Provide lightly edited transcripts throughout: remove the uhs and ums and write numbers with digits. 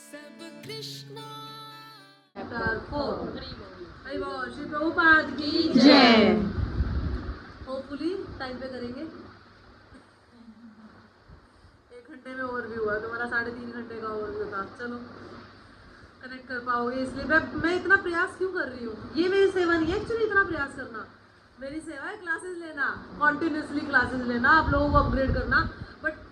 सब कृष्णा। हरि बोल, श्री प्रभुपाद की जय। होपफुली टाइम पे करेंगे। 1 घंटे में ओवरव्यू हुआ, तुम्हारा 3.5 घंटे का ओवरव्यू था। चलो कनेक्ट कर पाओगे, इसलिए मैं इतना प्रयास क्यों कर रही हूँ। ये मेरी सेवा नहीं है एक्चुअली इतना प्रयास करना। मेरी सेवा है क्लासेस लेना, कॉन्टिन्यूसली क्लासेस लेना, आप लोगों को अपग्रेड करना। बट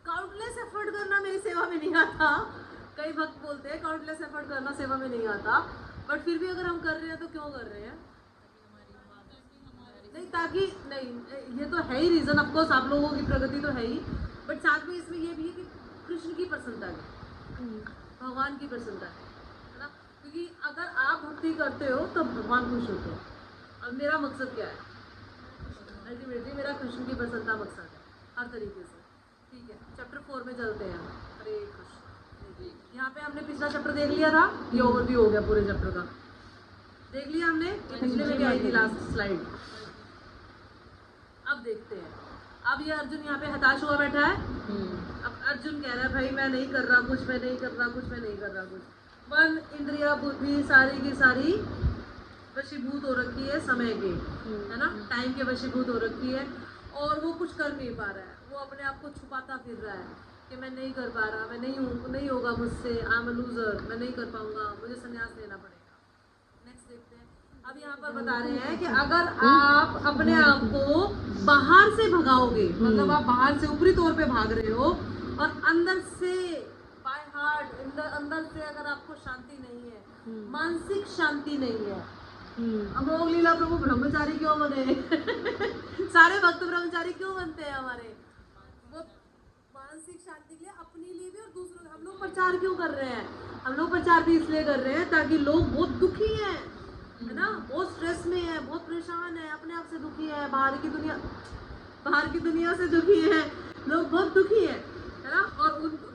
काउंटलेस एफर्ट करना मेरी सेवा में नहीं आता। कई भक्त बोलते हैं काउंटलेस एफर्ट करना सेवा में नहीं आता, बट फिर भी अगर हम कर रहे हैं तो क्यों कर रहे हैं? नहीं, ताकि नहीं, ये तो है ही रीजन। ऑफ कोर्स आप लोगों की प्रगति तो है ही, बट साथ में इसमें ये भी है कि कृष्ण की प्रसन्नता है, भगवान की प्रसन्नता है ना। क्योंकि अगर आप भक्ति करते हो तो भगवान खुश होते हैं। और मेरा मकसद क्या है? अल्टीमेटली मेरा कृष्ण की प्रसन्नता मकसद है हर तरीके से। ठीक है, चैप्टर 4 में चलते हैं। हरे कृष्ण। यहाँ पे हमने पिछला चैप्टर देख लिया था, ये ओवरव्यू हो गया पूरे चैप्टर का। देख लिया हमने, पिछले में भी आई थी लास्ट स्लाइड। अब देखते हैं। अब ये अर्जुन यहाँ पे हताश हुआ बैठा है। अब अर्जुन कह रहा है भाई मैं नहीं कर रहा कुछ, मैं नहीं कर रहा कुछ, मैं नहीं कर रहा कुछ। मन, इंद्रिया, बुद्धि सारी की सारी वशीभूत हो रखी है समय के, है ना, टाइम के वशीभूत हो रखी है। और वो कुछ कर नहीं पा रहा है, वो अपने आप को छुपाता फिर रहा है कि मैं नहीं कर पा रहा, मैं नहीं होगा मुझसे, आई एम अ लूजर, मैं नहीं कर पाऊंगा, मुझे संन्यास लेना पड़ेगा। नेक्स्ट देखते हैं। अब यहाँ पर बता रहे हैं कि अगर आप अपने आप को बाहर से भगाओगे, मतलब आप बाहर से ऊपरी तौर पे भाग रहे हो और अंदर से बाय हार्ट अंदर से अगर आपको शांति नहीं है, मानसिक शांति नहीं है। अमोघ लीला प्रभु ब्रह्मचारी क्यों बने? सारे भक्त ब्रह्मचारी क्यों बनते हैं हमारे? वो मानसिक शांति के लिए, अपने लिए भी और दूसरों के। हम लोग प्रचार क्यों कर रहे हैं? हम लोग प्रचार भी इसलिए कर रहे हैं ताकि लोग बहुत दुखी हैं, है ना, बहुत स्ट्रेस में है, बहुत परेशान है, अपने आप से दुखी है, बाहर की दुनिया से दुखी है, लोग बहुत दुखी है ना। और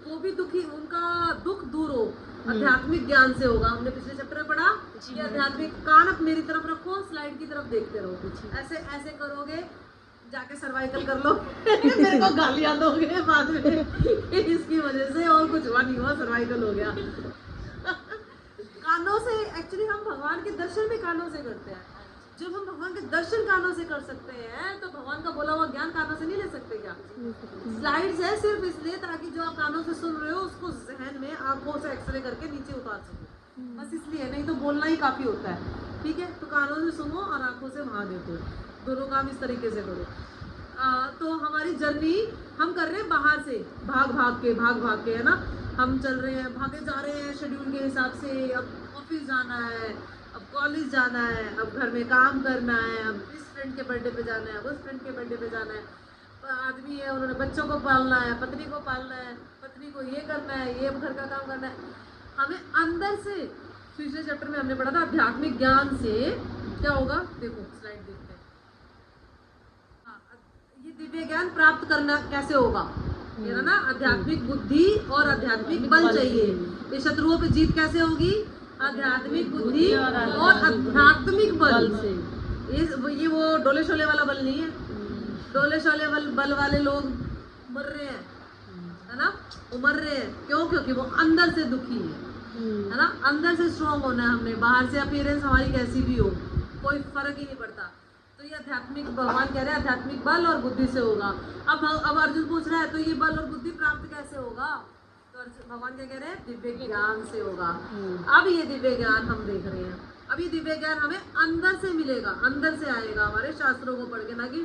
वो भी दुखी, उनका दुख दूर हो आध्यात्मिक ज्ञान से होगा। हमने पिछले चैप्टर में पढ़ा कि आध्यात्मिक कान आप मेरी तरफ रखो, स्लाइड की तरफ देखते रहो। ऐसे ऐसे करोगे, जाके सर्वाइकल कर लो। मेरे को गालियां दोगे बाद में इसकी वजह से, और कुछ हुआ नहीं हुआ, सर्वाइकल हो गया। कानों से एक्चुअली हम भगवान के दर्शन भी कानों से करते हैं। जब हम भगवान के दर्शन कानों से कर सकते हैं तो भगवान का बोला हुआ ज्ञान कानों से नहीं ले सकते क्या? स्लाइड्स है सिर्फ इसलिए ताकि जो आप कानों से सुन रहे हो उसको जहन में आंखों से एक्सरे करके नीचे उतार सको, बस इसलिए। नहीं तो बोलना ही काफी होता है। ठीक है, तो कानों से सुनो और आंखों से वहां देखो, दोनों काम इस तरीके से करो। तो हमारी जर्नी हम कर रहे हैं बाहर से, भाग भाग के, है ना। हम चल रहे हैं, भागे जा रहे हैं शेड्यूल के हिसाब से। अब ऑफिस जाना है, अब कॉलेज जाना है, अब घर में काम करना है, अब इस फ्रेंड के बर्थडे पे जाना है, उस फ्रेंड के बर्थडे पे जाना है। आदमी है, उन्होंने बच्चों को पालना है, पत्नी को पालना है, पत्नी को ये करना है, ये घर का काम करना है। हमें अंदर से, पिछले चैप्टर में हमने पढ़ा था आध्यात्मिक ज्ञान से क्या होगा। देखो स्लाइड देखते हैं। ये दिव्य ज्ञान प्राप्त करना कैसे होगा, ये ना, आध्यात्मिक बुद्धि और आध्यात्मिक बल चाहिए। ये शत्रुओं पे जीत कैसे होगी? आध्यात्मिक बुद्धि और आध्यात्मिक बल से। ये वो डोले शोले वाला बल नहीं है। डोले शोले बल वाले लोग मर रहे हैं, है ना, वो मर रहे हैं क्यों? क्योंकि वो अंदर से दुखी है ना। अंदर से स्ट्रॉन्ग होना है हमने, बाहर से अपीयरेंस हमारी कैसी भी हो, कोई फर्क ही नहीं पड़ता। तो ये आध्यात्मिक, भगवान कह रहे हैं आध्यात्मिक बल और बुद्धि से होगा। अब अर्जुन पूछ रहा है तो ये बल और बुद्धि प्राप्त कैसे होगा? तो भगवान क्या कह रहे हैं? दिव्य ज्ञान से होगा। अब ये दिव्य ज्ञान हम देख रहे हैं। अब ये दिव्य ज्ञान हमें अंदर से मिलेगा, अंदर से आएगा, हमारे शास्त्रों को पढ़ के, ना कि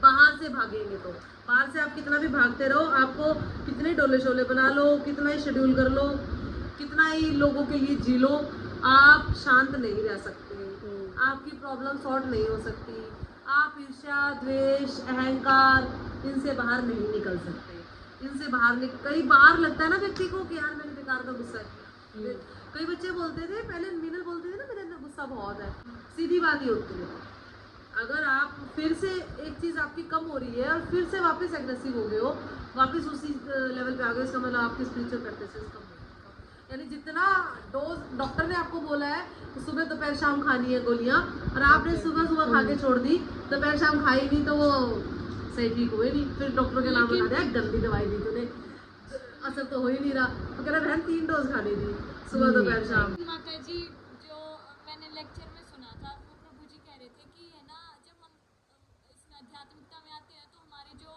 बाहर से भागेंगे। तो बाहर से आप कितना भी भागते रहो, आपको कितने डोले शोले बना लो, कितना ही शेड्यूल कर लो, कितना ही लोगों के लिए जी लो, आप शांत नहीं रह सकते। आपकी प्रॉब्लम सॉल्व नहीं हो सकती। आप ईर्ष्या, द्वेष, अहंकार, इनसे बाहर नहीं निकल सकते। इनसे बाहर कई बार लगता है ना व्यक्ति को कि यार मैंने बेकार का गुस्सा किया। कई बच्चे बोलते थे, पहले मीनल बोलते थे ना, मेरे अंदर गुस्सा बहुत है। सीधी बात ही होती है। अगर आप फिर से एक चीज आपकी कम हो रही है और फिर से वापस एग्रेसिव हो गए हो, वापस उसी लेवल पे आ गए, इसका मतलब आपकी स्पिरिचुअल प्रैक्टिसेस कम हो। यानी जितना डोज डॉक्टर ने आपको बोला है कि सुबह दोपहर शाम खानी है गोलियां, और आपने सुबह खा के छोड़ दी, दोपहर शाम खाई नहीं, तो वो सही ठीक हुए नहीं। फिर डॉक्टर के नाम बता दिया, गंदी दवाई दी तूने। असर तो हो ही नहीं रहा। तो कह रहा बहन 3 डोज खानी थी, सुबह दोपहर शाम। माता जी जो मैंने लेक्चर में सुना था, वो प्रभु जी कह रहे थे कि है ना, जब हम इसमें आध्यात्मिकता में आते हैं तो हमारी जो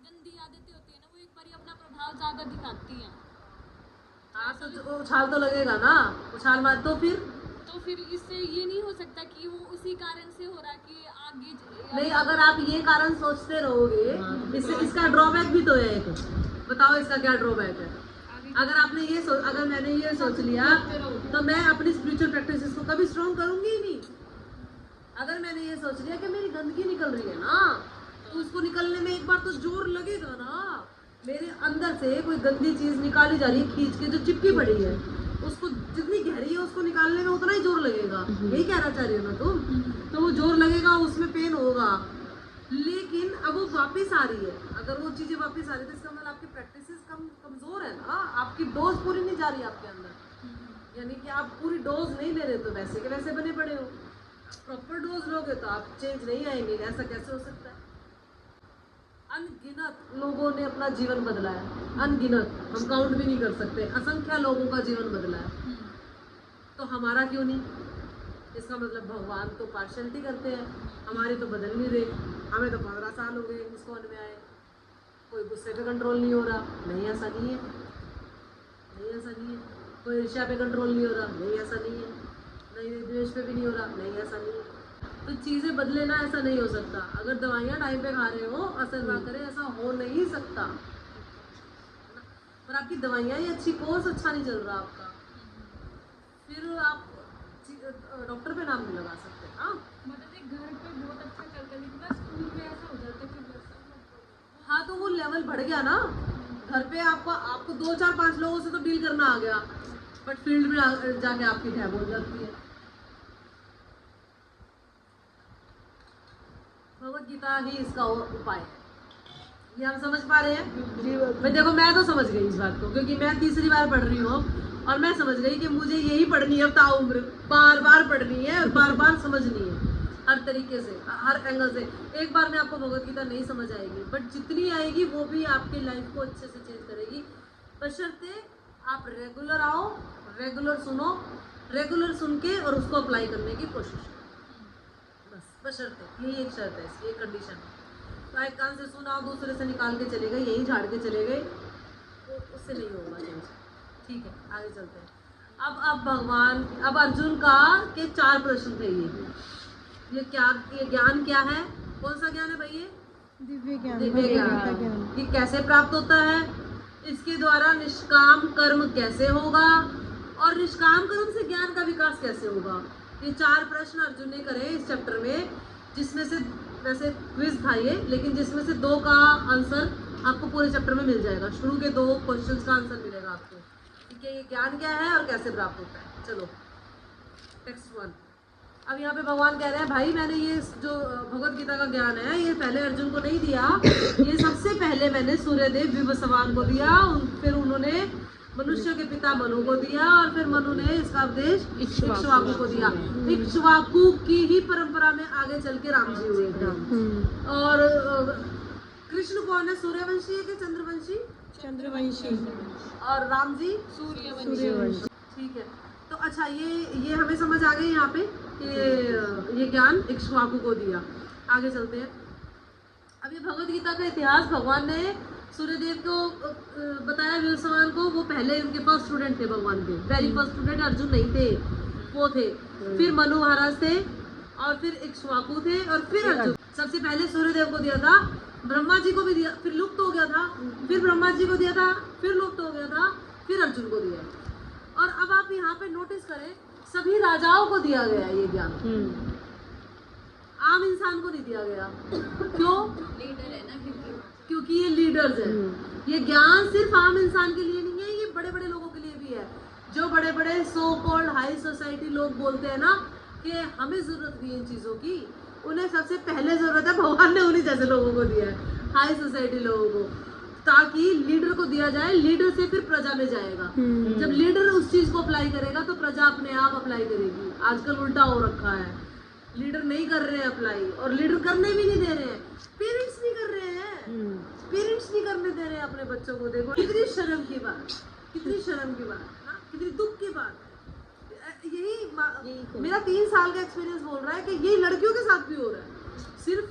गंदी आदतें होती है ना, वो एक बार अपना प्रभाव ज्यादा दिखाती हैं। हाँ तो उछाल तो लगेगा ना, उछाल मार तो फिर इससे ये नहीं हो सकता कि वो उसी कारण से हो रहा कि आगे नहीं। अगर आप ये कारण सोचते रहोगे, इससे इसका ड्रॉबैक भी तो है एक। बताओ इसका क्या ड्रॉबैक है? अगर मैंने ये सोच लिया तो मैं अपनी स्पिरिचुअल प्रैक्टिसेस को कभी स्ट्रॉन्ग करूंगी ही नहीं। अगर मैंने ये सोच लिया कि मेरी गंदगी निकल रही है ना, तो उसको निकलने में एक बार तो जोर लगेगा ना। मेरे अंदर से कोई गंदी चीज निकाली जा रही है खींच के, जो चिपकी पड़ी है, उसको जितनी गहरी है उसको निकालने में उतना ही जोर लगेगा। यही कहना चाह रही हो ना तुम? तो वो जोर लगेगा, उसमें पेन होगा, लेकिन अब वो वापस आ रही है। अगर वो चीजें वापस आ रही है तो इसका मतलब आपकी प्रैक्टिसेस कमजोर है ना, आपकी डोज पूरी नहीं जा रही आपके अंदर। यानी कि आप पूरी डोज नहीं ले रहे, तो वैसे के वैसे बने पड़े हो। प्रॉपर डोज लोगे तो आप चेंज नहीं आएंगे। ऐसा कैसे हो सकता है? अनगिनत लोगों ने अपना जीवन बदला है, अनगिनत, हम काउंट भी नहीं कर सकते, असंख्य लोगों का जीवन बदला है। तो हमारा क्यों नहीं? इसका मतलब भगवान तो पार्शलिटी करते हैं, हमारे तो बदल नहीं रहे। हमें तो 15 साल हो गए इस्कॉन में आए, कोई गुस्से पे कंट्रोल नहीं हो रहा। नहीं, ऐसा नहीं है, नहीं ऐसा नहीं है। कोई ईर्ष्या पे कंट्रोल नहीं हो रहा। नहीं, ऐसा नहीं है। नहीं, द्वेष पे भी नहीं हो रहा। नहीं, ऐसा नहीं है। तो चीज़ें बदले ना, ऐसा नहीं हो सकता। अगर दवाइयाँ टाइम पे खा रहे हो, असर ना करे, ऐसा हो नहीं सकता। पर आपकी दवाइयाँ ही अच्छी, कोर्स अच्छा नहीं चल रहा आपका, फिर आप डॉक्टर पे नाम नहीं लगा सकते। हाँ, मतलब घर पे बहुत अच्छा चलता है, लेकिन स्कूल में ऐसा हो जाता है कि हाँ, तो वो लेवल बढ़ गया ना। घर पे आपको 2 4 5 लोगों से तो डील करना आ गया, बट फील्ड में जाके आपकी ढैब हो जाती है। भगवत गीता ही इसका उपाय है। ये हम समझ पा रहे हैं? मैं देखो, मैं तो समझ गई इस बात को, क्योंकि मैं तीसरी बार पढ़ रही हूँ और मैं समझ गई कि मुझे यही पढ़नी है ताउम्र, बार बार पढ़नी है और बार बार समझनी है, हर तरीके से, हर एंगल से। एक बार में आपको भगवत गीता नहीं समझ आएगी, बट जितनी आएगी वो भी आपकी लाइफ को अच्छे से चेंज करेगी, बशर्ते आप रेगुलर आओ, रेगुलर सुनो, रेगुलर सुन के और उसको अप्लाई करने की कोशिश करो। बस बशर्ते, यही एक शर्त है, ये कंडीशन है। तो एक कान से सुना, दूसरे से निकाल के चले गए, यही झाड़ के चले गए, तो उससे नहीं होगा चेंज। ठीक है, आगे चलते हैं। अब अर्जुन का के 4 प्रश्न थे। ये ज्ञान क्या है? कौन सा ज्ञान है भाई? ये दिव्य ज्ञान। ये कैसे प्राप्त होता है? इसके द्वारा निष्काम कर्म कैसे होगा, और निष्काम कर्म से ज्ञान का विकास कैसे होगा? ये 4 प्रश्न अर्जुन ने करे इस चैप्टर में, जिसमें से वैसे क्विज था ये, लेकिन जिसमें से 2 का आंसर आपको पूरे चैप्टर में मिल जाएगा। शुरू के 2 क्वेश्चंस का आंसर मिलेगा आपको कि ये ज्ञान क्या है और कैसे प्राप्त होता है। चलो टेक्स्ट 1। अब यहाँ पे भगवान कह रहे हैं, भाई मैंने ये जो भगवत गीता का ज्ञान है, ये पहले अर्जुन को नहीं दिया, ये सबसे पहले मैंने सूर्यदेव विवस्वान को दिया, फिर उन्होंने मनुष्य के पिता मनु को दिया, और फिर मनु ने इसका उपदेश इक्ष्वाकु को दिया। इक्ष्वाकु की ही परंपरा में आगे चल के राम जी हुए थे। और कृष्ण कौन है? सूर्यवंशी है कि चंद्रवंशी? चंद्रवंशी। और राम जी सूर्यवंशी। ठीक है, तो अच्छा, ये हमें समझ आ गई यहाँ पे कि ये ज्ञान इक्ष्वाकु को दिया। आगे चलते हैं। अब ये भगवत गीता का इतिहास भगवान ने सूर्यदेव को बताया, विवस्वान को। वो पहले उनके फर्स्ट स्टूडेंट थे भगवान के, वेरी फर्स्ट स्टूडेंट अर्जुन नहीं थे, वो थे। फिर मनु महाराज थे, और फिर इक्ष्वाकु थे, और फिर अर्जुन। सबसे पहले सूर्यदेव को दिया था, ब्रह्मा जी को भी दिया, फिर लुप्त हो गया था, फिर ब्रह्मा जी को दिया था, फिर लुप्त हो गया था, फिर अर्जुन को दिया। और अब आप यहाँ पे नोटिस करें, सभी राजाओं को दिया गया ये ज्ञान, आम इंसान को नहीं दिया गया। क्यों? लीडर है ना, क्योंकि ये लीडर्स हैं। ये ज्ञान सिर्फ आम इंसान के लिए नहीं है, ये बड़े बड़े लोगों के लिए भी है। जो बड़े बड़े सो कॉल्ड हाई सोसाइटी लोग बोलते हैं ना कि हमें जरूरत नहीं इन चीजों की, उन्हें सबसे पहले जरूरत है, भगवान ने उन्हीं जैसे लोगों को दिया है, हाई सोसाइटी लोगों को, ताकि लीडर को दिया जाए, लीडर से फिर प्रजा में जाएगा। जब लीडर उस चीज को अप्लाई करेगा तो प्रजा अपने आप अप्लाई करेगी। आजकल उल्टा हो रखा है, लीडर नहीं कर रहे हैं अप्लाई, और लीडर करने भी नहीं दे रहे हैं, पेरेंट्स नहीं कर रहे हैं। पेरेंट्स नहीं करने दे रहे अपने बच्चों को। देखो कितनी शर्म की बात, कितनी शर्म की बात ना, कितनी दुख की बात है। यही मेरा 3 साल का एक्सपीरियंस बोल रहा है कि ये लड़कियों के साथ भी हो रहा है, सिर्फ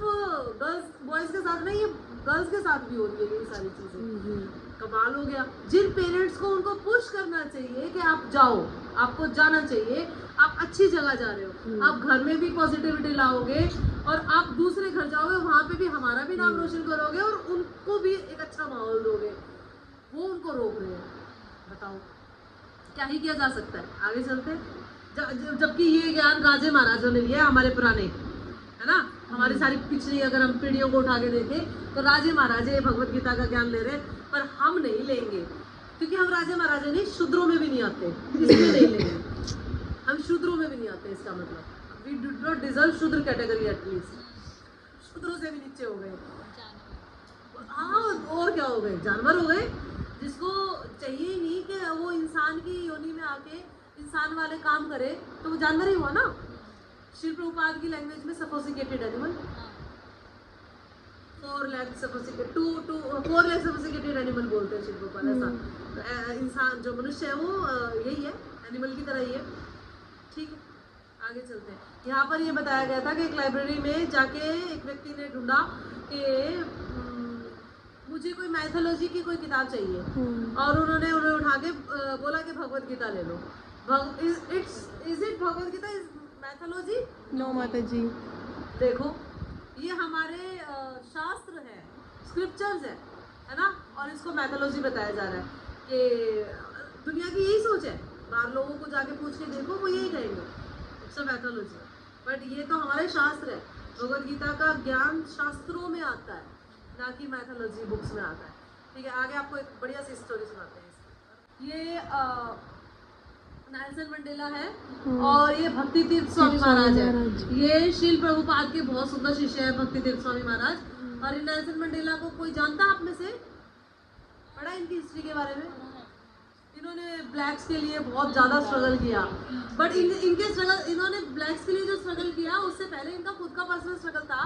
गर्ल्स बॉयज के साथ नहीं, ये गर्ल्स के साथ भी हो रही है ये सारी चीजें। कमाल हो गया। जिन पेरेंट्स को उनको पुश करना चाहिए कि आप जाओ, आपको जाना चाहिए, आप अच्छी जगह जा रहे हो, आप घर में भी पॉजिटिविटी लाओगे और आप दूसरे घर जाओगे, वहां पे भी हमारा भी नाम रोशन करोगे और उनको भी एक अच्छा माहौल दोगे, वो उनको रोक रहे हैं। बताओ क्या ही किया जा सकता है। आगे चलते हैं। जबकि ये ज्ञान राजे महाराजों ने लिया, हमारे पुराने, है ना, हमारी सारी पिछली अगर हम पीढ़ियों को उठा के देखें तो राजे महाराजे भगवत गीता का ज्ञान ले रहे हैं, पर हम नहीं लेंगे क्योंकि हम राजे महाराजे नहीं, शूद्रों में भी नहीं आते, इसलिए नहीं लेंगे। हम शूद्रों में भी नहीं आते, इसका मतलब वी डू नॉट डिजर्व शूद्र कैटेगरी, एटलीस्ट शूद्रों से भी नीचे हो गए। हाँ, और क्या हो गए, जानवर हो गए, जिसको चाहिए ही नहीं कि वो इंसान की योनि में आके इंसान वाले काम करे, तो वो जानवर ही हुआ ना। श्री प्रभुपाद की लैंग्वेज में सफोसिकेटेड एनिमल, 4 लाख सफोसिकेटेड एनिमल बोलते हैं श्री प्रभुपाद। ऐसा तो इंसान जो मनुष्य है वो यही है, एनिमल की तरह ही है। ठीक है, आगे चलते हैं। यहाँ पर ये बताया गया था कि एक लाइब्रेरी में जाके एक व्यक्ति ने ढूंढा कि मुझे कोई मैथोलॉजी की कोई किताब चाहिए, और उन्हें उठा के बोला कि भगवत गीता ले लो। Is it Bhagavad Gita is mythology? No माता जी। देखो ये हमारे शास्त्र है, स्क्रिप्चर्स है ना, और इसको मैथोलॉजी बताया जा रहा है कि दुनिया की यही सोच है। बाहर लोगों को जाके पूछ के देखो, वो यही कहेंगे इट्स अ मैथोलॉजी, बट ये तो हमारे शास्त्र है। भगवत गीता का ज्ञान शास्त्रों में आता है, ना कि मैथोलॉजी बुक्स में आता है। ठीक है, आगे आपको एक बढ़िया सी स्टोरी सुनाते हैं। ये नेल्सन मंडेला है और ये भक्ति तीर्थ स्वामी महाराज है। ये श्रील प्रभुपाद के बहुत सुंदर शिष्य है भक्ति तीर्थ स्वामी महाराज। और ये नेल्सन मंडेला को कोई जानता आप में से? पढ़ा इनकी हिस्ट्री के बारे में? इन्होंने ब्लैक्स के लिए बहुत ज़्यादा स्ट्रगल किया, बट इनके स्ट्रगल, इन्होंने ब्लैक्स के लिए जो स्ट्रगल किया उससे पहले इनका खुद का पर्सनल स्ट्रगल था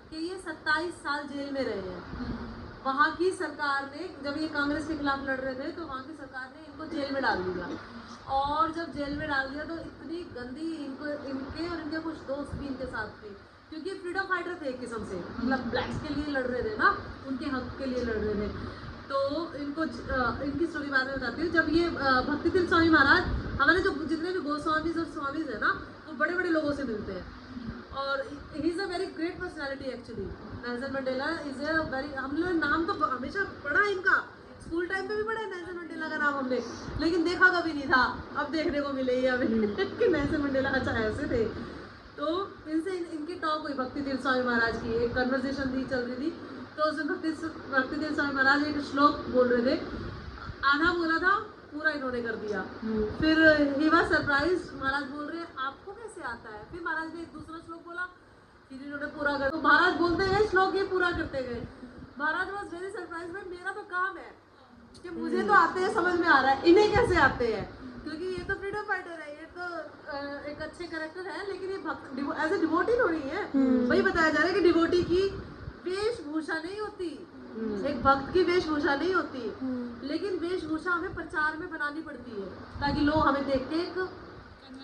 कि ये 27 साल जेल में रहे हैं। वहाँ की सरकार ने, जब ये कांग्रेस के खिलाफ लड़ रहे थे, तो वहाँ की सरकार ने इनको जेल में डाल दिया। और जब जेल में डाल दिया तो इतनी गंदी इनके और इनके कुछ दोस्त भी इनके साथ थे, क्योंकि फ्रीडम फाइटर थे एक किस्म से, मतलब ब्लैक्स के लिए लड़ रहे थे ना, उनके हक के लिए लड़ रहे थे। तो इनको इनकी स्टोरी बाद में बताती हूँ। जब ये भक्ति तीर्थ स्वामी महाराज, हमारे जो जितने भी गोस्वामीज और स्वामीज है ना, वो बड़े बड़े लोगों से मिलते हैं, और he is a very great personality actually. Nelson Mandela is a very, हम लोग नाम तो हमेशा पढ़ा इनका, स्कूल टाइम पे भी पढ़ा है नेल्सन मंडेला का नाम हमने, लेकिन देखा कभी नहीं था। अब देखने को मिले ही हमें कि नेल्सन मंडेला अच्छा ऐसे थे। तो इनसे इनकी टॉक हुई भक्ति तीर्थ स्वामी महाराज की, एक कन्वर्सेशन थी चल रही थी, तो उसमें भक्ति तीर्थ स्वामी महाराज एक श्लोक बोल रहे थे, आधा बोला था, पूरा इन्होंने कर दिया। फिर ही वाज सरप्राइज, महाराज बोल रहे आपको कैसे आता है? फिर महाराज ने एक दूसरा श्लोक बोला, फिर इन्होंने पूरा कर, तो महाराज बोलते गए श्लोक, ये पूरा करते गए। महाराज वाज वेरी सरप्राइज, भाई मेरा तो काम है कि मुझे तो आते हैं, समझ में आ रहा है, इन्हें कैसे आते हैं, क्योंकि ये तो फ्रीडम फाइटर है, ये तो एक अच्छे कैरेक्टर है, लेकिन ये एज ए डिवोटी थोड़ी है। वही बताया जा रहा है कि डिवोटी की वेशभूषा नहीं होती, एक भक्त की वेशभूषा नहीं होती, लेकिन वेशभूषा हमें प्रचार में बनानी पड़ती है ताकि लोग हमें देख के एक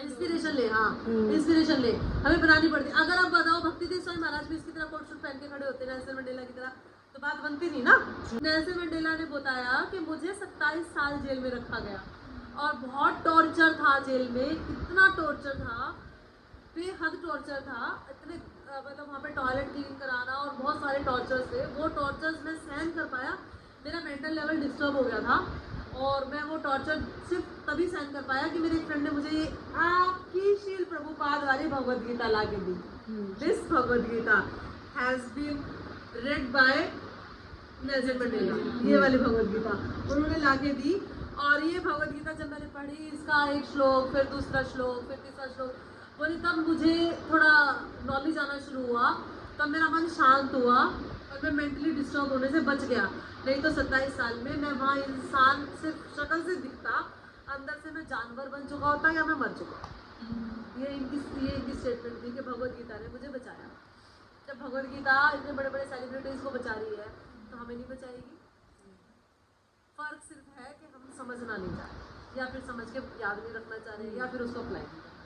इंस्पिरेशन ले। हाँ, इंस्पिरेशन ले, हमें बनानी पड़ती है। अगर आप बताओ भक्ति तीर्थ स्वामी महाराज भी इसकी तरह कोट शूट पहन के खड़े होते हैं नेल्सन मंडेला की तरह, तो बात बनती नहीं ना। नेल्सन मंडेला ने बताया कि मुझे 27 साल जेल में रखा गया और बहुत टॉर्चर था जेल में, कितना टॉर्चर था, बेहद टॉर्चर था, इतने मतलब वहाँ पे टॉयलेट क्लीन कराना और बहुत सारे टॉर्चर्स थे। वो टॉर्चर्स मैं सहन कर पाया, मेरा मेंटल लेवल डिस्टर्ब हो गया था, और मैं वो टॉर्चर सिर्फ तभी सहन कर पाया कि मेरे फ्रेंड ने मुझे ये आपकी श्रील प्रभुपाद वाली भगवद गीता ला के दी। This Bhagavad Gita has been read by Nelson Mandela, ये वाली भगवद गीता उन्होंने ला के दी। और ये भगवद गीता जब मैंने पढ़ी, इसका एक श्लोक, फिर दूसरा श्लोक, फिर तीसरा श्लोक बोली, तब मुझे थोड़ा नॉलेज आना शुरू हुआ, तब मेरा मन शांत हुआ और मैं मेंटली डिस्टर्ब होने से बच गया। नहीं तो 27 साल में मैं वहाँ इंसान सिर्फ शक्ल से दिखता, अंदर से मैं जानवर बन चुका होता या मैं मर चुका। ये इनकी स्टेटमेंट थी कि भगवद गीता ने मुझे बचाया। जब भगवद गीता इतने बड़े बड़े सेलिब्रिटीज़ को बचा रही है, तो हमें नहीं बचाएगी। फर्क सिर्फ है कि हम समझना नहीं चाह रहे, या फिर समझ के याद नहीं रखना चाह रहे, या फिर उसको अप्लाई नहीं करना।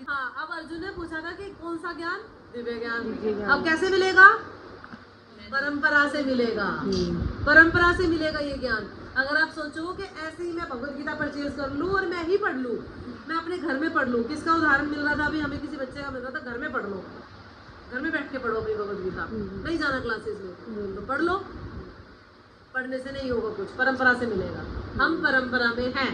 हाँ, अब अर्जुन ने पूछा था कि कौन सा ज्ञान? दिव्य ज्ञान। अब कैसे मिलेगा? परंपरा से मिलेगा। परंपरा से मिलेगा ये ज्ञान। अगर आप सोचो कि ऐसे ही मैं भगवत गीता परचेज कर लूँ और मैं ही पढ़ लूँ, मैं अपने घर में पढ़ लूँ। किसका उदाहरण मिल रहा था अभी हमें? किसी बच्चे का मिल रहा था, घर में पढ़ लो, घर में बैठ के पढ़ो अपनी भगवत गीता, नहीं जाना क्लासेस में, तो पढ़ लो। पढ़ने से नहीं होगा कुछ, परंपरा से मिलेगा। हम परंपरा में हैं।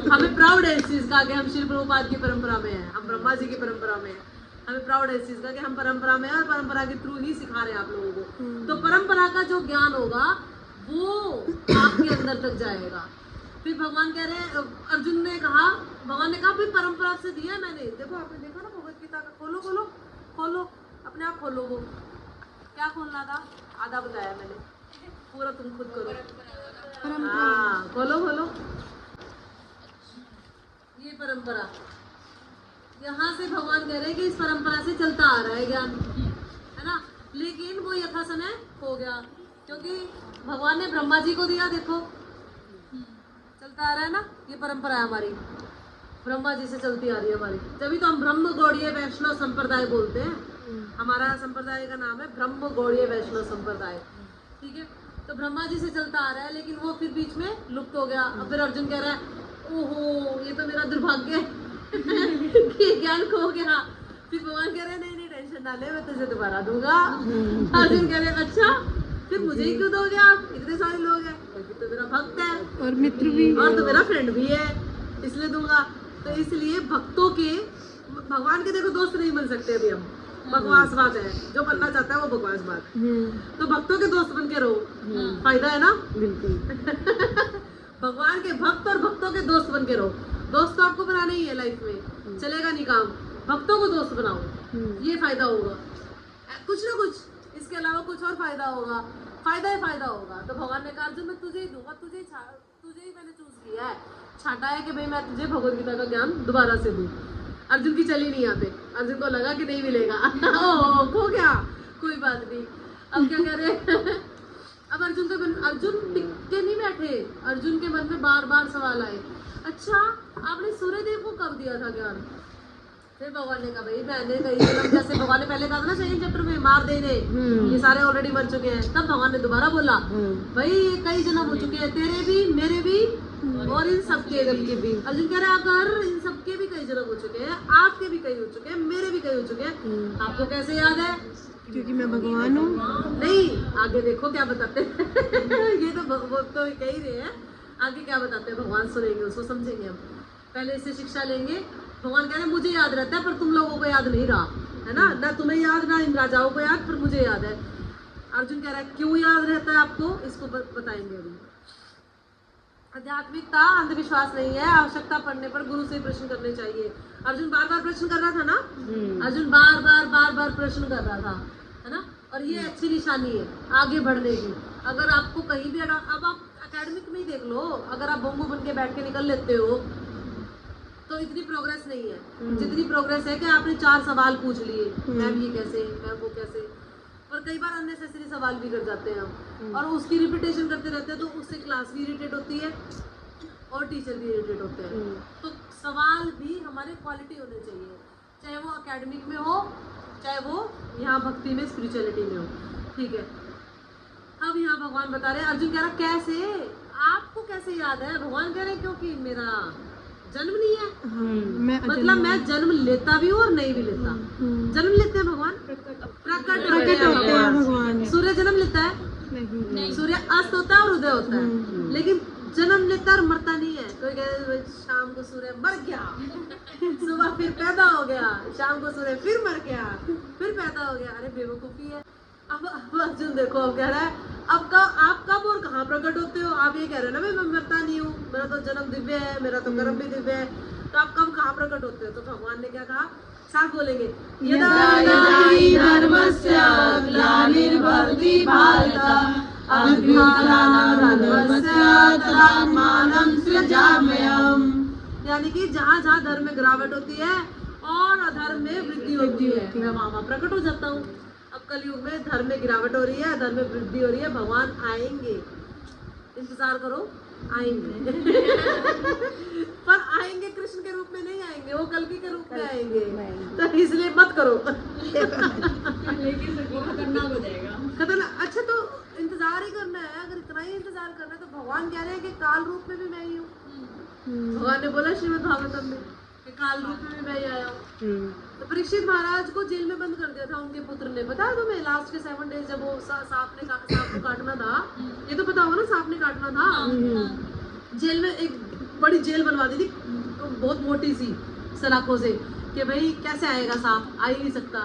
हमें प्राउड है इस चीज का कि हम श्री प्रभुपाद की परंपरा में हैं, हम ब्रह्मा जी की परंपरा में हैं। हमें प्राउड है इस चीज का कि हम परंपरा में हैं और परंपरा के थ्रू ही सिखा रहे हैं आप लोगों को। तो परंपरा का जो ज्ञान होगा वो आपके अंदर तक जाएगा। फिर भगवान कह रहे हैं, अर्जुन ने कहा, भगवान ने कहा फिर परंपरा से दिया है मैंने। देखो आपने देखा ना भगवत गीता का, खोलो खोलो खोलो, अपने आप खोलो। वो क्या खोलना था? आधा बताया मैंने, पूरा तुम खुद करो। हाँ, खोलो खोलो। ये परंपरा, यहाँ से भगवान कह रहे हैं कि इस परंपरा से चलता आ रहा है ज्ञान, है ना। लेकिन वो यथा समय हो गया, क्योंकि भगवान ने ब्रह्मा जी को दिया। देखो चलता आ रहा है ना, ये परंपरा है हमारी, ब्रह्मा जी से चलती आ रही है हमारी। तभी तो हम ब्रह्म गौड़ीय वैष्णव संप्रदाय बोलते हैं। हमारा संप्रदाय का नाम है ब्रह्म गौड़ीय वैष्णव संप्रदाय, ठीक है। तो ब्रह्मा जी से चलता आ रहा है, लेकिन वो फिर बीच में लुप्त हो गया। अब फिर अर्जुन कह रहा है, ओहो ये तो मेरा दुर्भाग्य है कि ज्ञान खो गया। फिर भगवान कह रहे हैं, नहीं नहीं टेंशन ना ले, मैं तुझे दोबारा दूंगा। अर्जुन कह रहे हैं, अच्छा फिर मुझे ही क्यों दोगे आप? इतने सारे लोग हैं, क्योंकि तो मेरा भक्त है और मित्र भी, और तो मेरा फ्रेंड भी है, इसलिए दूंगा। तो इसलिए भक्तों के, भगवान के देखो दोस्त नहीं बन सकते अभी हम, बकवास बात है। जो बनना चाहता है वो बकवास बात। तो भक्तों के दोस्त बन के रहो, फायदा है ना। बिल्कुल। भगवान के भक्त और भक्तों के दोस्त बन के रहो। दोस्त तो आपको बनाना ही है, लाइफ में चलेगा नहीं काम, भक्तों को दोस्त बनाओ, ये फायदा होगा। कुछ ना कुछ इसके अलावा कुछ और फायदा होगा, फायदा ही फायदा होगा। तो भगवान ने कहा, अर्जुन मैं तुझे ही दूंगा, तुझे ही मैंने चूज किया है, छाटा है कि भाई मैं तुझे भगवत गीता का ज्ञान दोबारा से दूं। अर्जुन की चली नहीं यहाँ पे, अर्जुन को लगा कि नहीं मिलेगा। ओह खो गया, कोई बात नहीं। अब क्या कह रहे अब अर्जुन टिक के नहीं बैठे। अर्जुन के मन में बार बार सवाल आए, अच्छा आपने सूर्यदेव को कब दिया था ज्ञान? फिर भगवान ने कहा, भाई मैंने कई जन्म, जैसे भगवान ने पहले कहा था ना सेकंड चैप्टर में, मार देने, ये सारे ऑलरेडी मर चुके हैं। तब भगवान ने दोबारा बोला, भाई ये कई जन्म हो चुके हैं, तेरे भी, मेरे भी और इन सबके भी। अर्जुन कह रहा है, अगर इन सबके भी कई जन्म हो चुके हैं, आपके भी कई हो चुके हैं, मेरे भी कई हो चुके हैं, आपको कैसे याद है? क्योंकि मैं भगवान हूँ। नहीं, आगे देखो क्या बताते हैं। ये तो वो तो कह ही रहे हैं, आगे क्या बताते हैं भगवान, सुनेंगे उसको, समझेंगे हम। पहले इससे शिक्षा लेंगे। भगवान कह रहे हैं, मुझे याद रहता है पर तुम लोगों को याद नहीं रहा, है ना। ना तुम्हें याद, ना इन राजाओं को याद, पर मुझे याद है। अर्जुन कह रहा है, क्यों याद रहता है आपको, इसको बताएंगे अभी। आध्यात्मिकता अंधविश्वास नहीं है, आवश्यकता पड़ने पर गुरु से प्रश्न करने चाहिए। अर्जुन बार बार प्रश्न कर रहा था ना, अर्जुन बार बार प्रश्न कर रहा था, है ना। और ये अच्छी निशानी है आगे बढ़ने की। अगर आपको कहीं भी, अब आप एकेडमिक में ही देख लो, अगर आप बोंगो बन के बैठ के निकल लेते हो तो इतनी प्रोग्रेस नहीं है जितनी प्रोग्रेस है कि आपने 4 सवाल पूछ लिए, मैम ये कैसे, मैम वो कैसे। और कई बार अननेसेसरी सवाल भी कर जाते हैं हम, और उसकी रिपीटेशन करते रहते हैं, तो उससे क्लास भी इरिटेट होती है और टीचर भी इरिटेट होते हैं। तो सवाल भी हमारे क्वालिटी होने चाहिए, चाहे वो एकेडमिक में हो, चाहे वो यहाँ भक्ति में, स्पिरिचुअलिटी में हो, ठीक है। अब यहाँ भगवान बता रहे हैं, अर्जुन कह रहा कैसे, आपको कैसे याद है? भगवान कह रहे हैं, क्योंकि मेरा जन्म नहीं है। मतलब मैं जन्म लेता भी हूँ और नहीं भी लेता। जन्म लेते हैं भगवान, प्रकट होते हैं भगवान। सूर्य जन्म लेता है? नहीं। सूर्य अस्त होता है और उदय होता है, लेकिन जन्म लेता और मरता नहीं है। कोई कहते हैं शाम को सूर्य मर गया, सुबह फिर पैदा हो गया, शाम को सूर्य फिर मर गया, फिर पैदा हो गया। अरे बेवकूफी है। अब अर्जुन देखो, अब कह रहा है, अब आप कब और कहाँ प्रकट होते हो? आप ये कह रहे हो ना, मैं मरता नहीं हूँ, मेरा तो जन्म दिव्य है, मेरा तो कर्म भी दिव्य है, तो आप कब कहाँ प्रकट होते हो? तो भगवान ने क्या कहा, साथ बोलेंगे, यदा यदा धर्मस्य ग्लानिर्भवति भारत यानी कि जहाँ जहाँ धर्म में गिरावट होती है और अधर्म में वृद्धि होती है, मैं वहाँ प्रकट हो जाता हूँ। अब कलयुग में धर्म में गिरावट हो रही है, धर्म में वृद्धि हो रही है, भगवान आएंगे, इंतजार करो, आएंगे। पर आएंगे कृष्ण के रूप में नहीं आएंगे, वो कल्कि के रूप में आएंगे, तो इसलिए मत करो। खतरनाक हो जाएगा। खतरनाक। अच्छा तो इंतजार ही करना है, अगर इतना ही इंतजार करना है तो भगवान कह रहे हैं कि काल रूप में भी मैं ही हूँ। भगवान ने बोला श्रीमद् भागवतम में कि काल रूप में भी मैं ही आया हूँ। तो परीक्षित महाराज को जेल में बंद कर दिया था उनके पुत्र ने, पता है तुम्हें? लास्ट के 7 डेज जब वो सांप को काटना था, ये तो पता होगा ना, सांप ने काटना था। जेल में एक बड़ी जेल बनवा दी थी, बहुत मोटी सी सलाखों से, कि भाई कैसे आएगा सांप, आ ही नहीं सकता।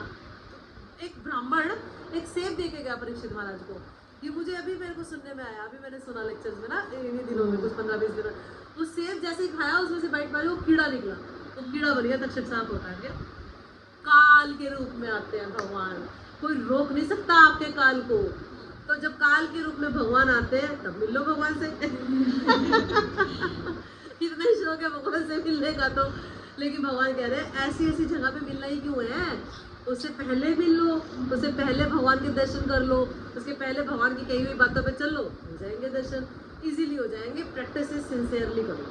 एक ब्राह्मण एक सेब दे के गया परीक्षित महाराज को। ये मुझे अभी मेरे को सुनने में आया, अभी मैंने सुना लेक्चर्स में ना, इन्हीं दिनों में, कुछ 15-20 दिनों। वो सेब जैसे ही खाया, उसमें से बाइट मारी, वो कीड़ा निकला, तो कीड़ा बन गया, तक्षक सांप होता है। काल के रूप में आते हैं भगवान, कोई रोक नहीं सकता आपके काल को। तो जब काल के रूप में भगवान आते हैं तब मिल लो भगवान से। इतना ही शौक है भगवान से मिलने का तो, लेकिन भगवान कह रहे हैं ऐसी ऐसी जगह पे मिलना ही क्यों है, उससे पहले मिल लो, उससे पहले भगवान के दर्शन कर लो, उसके पहले भगवान की कही हुई बातों पे चल लो, हो जाएंगे दर्शन, इजीली हो जाएंगे। प्रैक्टिस सिंसियरली करो,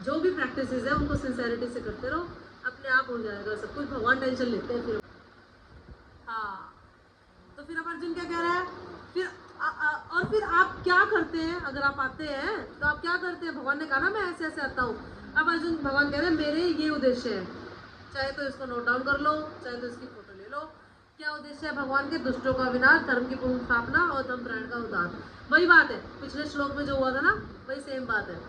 जो भी प्रैक्टिस है उनको सिंसियरिटी से करते रहो, अपने आप हो जाएगा सब कुछ। भगवान टेंशन लेते हैं फिर। हाँ, तो फिर अब अर्जुन क्या कह रहा है, फिर और फिर आप क्या करते हैं अगर आप आते हैं तो आप क्या करते हैं? भगवान ने कहा ना मैं ऐसे ऐसे आता हूँ। अब अर्जुन भगवान कह रहे हैं मेरे ये उद्देश्य है, चाहे तो इसको नोट डाउन कर लो, चाहे तो इसकी फोटो ले लो। क्या उद्देश्य है भगवान के? दुष्टों का विनाश, धर्म की पूर्ण स्थापना और धर्म प्राण का उद्धार। वही बात है पिछले श्लोक में जो हुआ था ना, वही सेम बात है।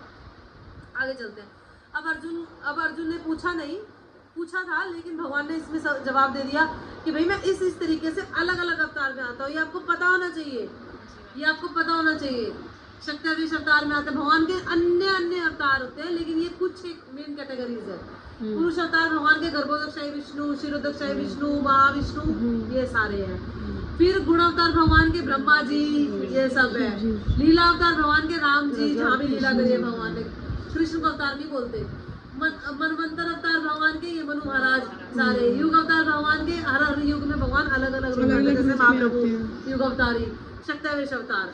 आगे चलते हैं। अब अर्जुन ने पूछा था, लेकिन भगवान ने इसमें जवाब दे दिया कि भाई मैं इस तरीके से अलग अलग अवतार में आता हूँ, ये आपको पता होना चाहिए, ये आपको पता होना चाहिए। शक्तिवेश अवतार में आते हैं, भगवान के अन्य अवतार होते हैं, लेकिन ये कुछ एक मेन कैटेगरीज है। पुरुष अवतार भगवान के गर्भोदकशाही विष्णु, क्षीरोदकशाही विष्णु, महाविष्णु, ये सारे हैं। फिर गुण अवतार भगवान के ब्रह्मा जी, ये सब है। लीला अवतार भगवान के राम जी, जहाँ भी लीला करी है भगवान ने, कृष्ण को अवतार नहीं बोलते। मनवंतर अवतार भगवान के, ये मनु महाराज सारे। युग अवतार भगवान के, हर युग में भगवान अलग अलग रूप में, जैसे महाप्रभु युग अवतारी, शक्तिवेश अवतार,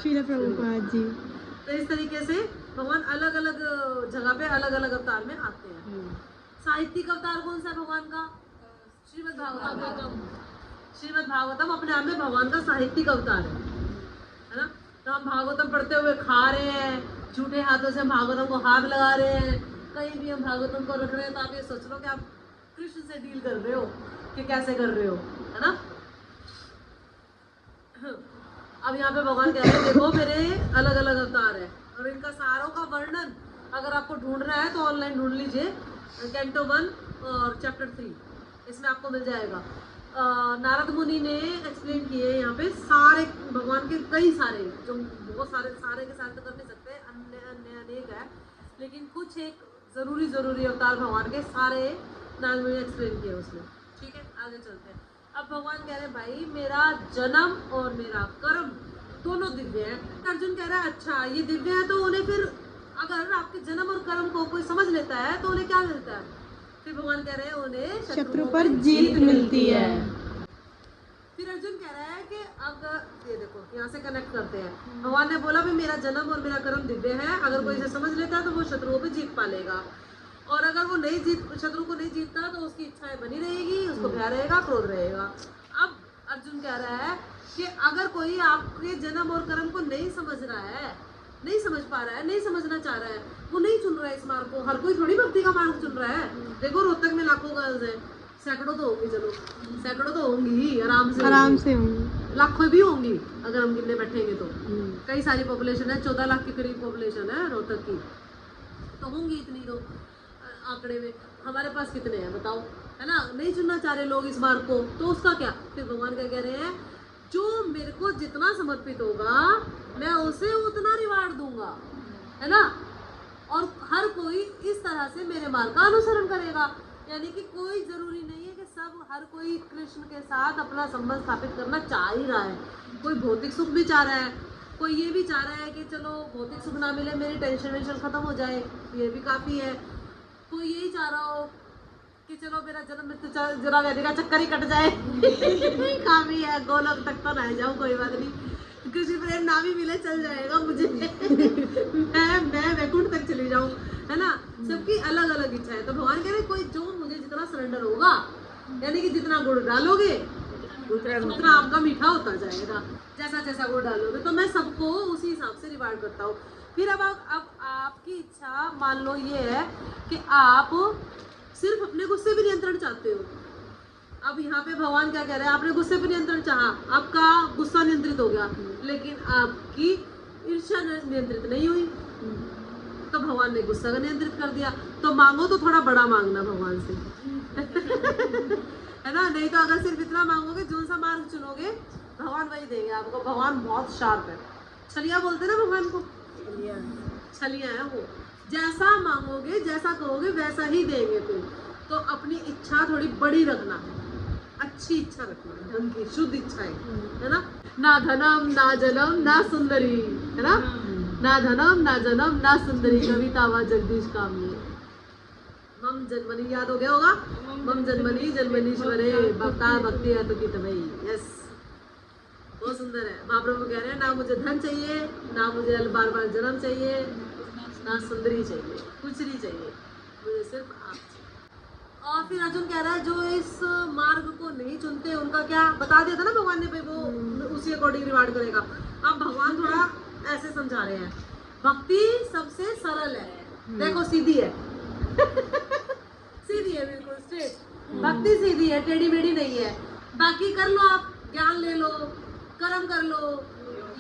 श्रील प्रभुपाद जी। तो इस तरीके से भगवान अलग अलग जगह पे अलग अलग अवतार में आते हैं। साहित्यिक अवतार कौन सा है भगवान का? श्रीमद् भागवतम। श्रीमद् भागवतम अपने आप में भगवान का साहित्यिक अवतार है ना। तो हम भागवतम पढ़ते हुए खा रहे हैं, झूठे हाथों से हम भागवतम को हाथ लगा रहे हैं, कहीं भी हम भागवतम को रख रहे हैं, तो आप ये सोच लो कि आप कृष्ण से डील कर रहे हो कि कैसे कर रहे हो, है ना। अब यहाँ पे भगवान कह रहे हैं देखो मेरे अलग अलग अवतार है, और इनका सारों का वर्णन अगर आपको ढूंढना है तो ऑनलाइन ढूंढ लीजिए, कैंटो 1 और चैप्टर 3, इसमें आपको मिल जाएगा। नारद मुनि ने एक्सप्लेन किए यहाँ पे सारे भगवान के, कई सारे, जो बहुत सारे के सारे तो कर नहीं सकते, अनेक है, लेकिन कुछ एक जरूरी अवतार भगवान के सारे नारद मुनि ने एक्सप्लेन किए उसमें। ठीक है, आगे चलते हैं। अब भगवान कह रहे हैं भाई मेरा जन्म और मेरा कर्म दोनों दिव्य है। अर्जुन कह रहा है अच्छा ये दिव्य है, तो उन्हें फिर अगर आपके जन्म और कर्म को कोई समझ लेता है तो उन्हें क्या मिलता है? फिर भगवान कह रहे हैं उन्हें शत्रु पर जीत मिलती है। फिर अर्जुन कह रहा है कि अब ये देखो यहाँ से कनेक्ट करते हैं। भगवान ने बोला भाई मेरा जन्म और मेरा कर्म दिव्य है, अगर कोई इसे समझ लेता है तो वो शत्रुओं पे जीत पा लेगा, और अगर वो शत्रु को नहीं जीतता तो उसकी इच्छाएं बनी रहेगी, उसको भय रहेगा, क्रोध रहेगा। अब अर्जुन कह रहा है कि अगर कोई आपके जन्म और कर्म को नहीं समझ रहा है, नहीं समझ पा रहा है, नहीं समझना चाह रहा है, वो नहीं चुन रहा है इस मार्ग को। हर कोई थोड़ी भक्ति का मार्ग चुन रहा है। देखो रोहतक में लाखों गर्ल्स है, सैकड़ों तो होंगी, चलो सैकड़ों तो होंगी ही, आराम से होंगी, लाखों भी होंगी अगर हम गिनने बैठेंगे तो। कई सारी पॉपुलेशन है, 14 लाख के करीब पॉपुलेशन है रोहतक की, तो होंगी इतनी तो आंकड़े में। हमारे पास कितने हैं बताओ, है ना। नहीं चुनना चाह रहे लोग इस मार्ग को, तो उसका क्या? फिर भगवान क्या कह रहे हैं, जो मेरे को जितना समर्पित होगा मैं उसे उतना रिवार्ड दूंगा, है ना। और हर कोई इस तरह से मेरे मार्ग का अनुसरण करेगा, यानी कि कोई जरूरी नहीं है कि हर कोई कृष्ण के साथ अपना संबंध स्थापित करना चाह ही रहा है। कोई भौतिक सुख भी चाह रहा है, कोई ये भी चाह रहा है कि चलो भौतिक सुख ना मिले, मेरी टेंशन वेंशन खत्म हो जाए, ये भी काफ़ी है। कोई यही चाह रहा हो कि चलो मेरा जन्म मृत्यु जरा व्याधि का चक्कर ही कट जाए काफी है, गोलोक तक तो रह जाऊं, कोई बात नहीं, कृष्ण प्रेम ना भी मिले चल जाएगा मुझे मैं वैकुंठ तक चली जाऊं, है ना। सबकी अलग अलग इच्छा है। तो भगवान कह रहे कोई जो मुझे जितना सरेंडर होगा, यानी कि जितना गुड़ डालोगे उतना आपका मीठा होता जाएगा, जैसा जैसा गुड़ डालोगे, तो मैं सबको उसी हिसाब से रिवार्ड करता हूँ। फिर अब आपकी इच्छा मान लो ये है कि आप सिर्फ अपने गुस्से पे नियंत्रण चाहते हो। अब यहाँ पे भगवान क्या कह रहे हैं, आपने गुस्से पे नियंत्रण चाहा, आपका गुस्सा नियंत्रित हो गया, लेकिन आपकी ईर्ष्या नियंत्रित नहीं हुई, तो भगवान ने गुस्सा का नियंत्रित कर दिया। तो मांगो तो थोड़ा बड़ा मांगना भगवान से है ना, नहीं तो अगर सिर्फ इतना मांगोगे, जो सा मार्ग चुनोगे भगवान वही देंगे आपको। भगवान बहुत शार्प है, छलिया बोलते ना भगवान को, छलिया है वो, जैसा मांगोगे जैसा कहोगे वैसा ही देंगे तुम। तो अपनी इच्छा थोड़ी बड़ी रखना है, अच्छी इच्छा रखना है, ढंग की शुद्ध इच्छा है ना। ना धनम ना जनम ना सुंदरी, है ना, ना धनम ना जनम ना सुंदरी, कविता वा जगदीश कामनी। मम जन्मनी याद हो गया होगा, मम जन्मनी जन्मनीश्वरे भक्ता भक्ति है तो की तमई। यस, बहुत सुंदर है। महाप्रभु कह रहे हैं ना मुझे धन चाहिए, ना मुझे बार बार जन्म चाहिए, ना सुंदरी चाहिए, कुछ नहीं चाहिए, मुझे सिर्फ आप चाहिए। और फिर अर्जुन कह रहा है जो इस मार्ग को नहीं चुनते उनका क्या, बता दिया था ना भगवान ने, भाई वो उसी अकॉर्डिंग रिवार्ड करेगा। अब भगवान थोड़ा ऐसे समझा रहे हैं, भक्ति सबसे सरल है, देखो सीधी है सीधी है, बिल्कुल स्ट्रेट भक्ति सीधी है, टेढ़ी मेढ़ी नहीं है। बाकी कर लो, आप ज्ञान ले लो, कर्म कर लो,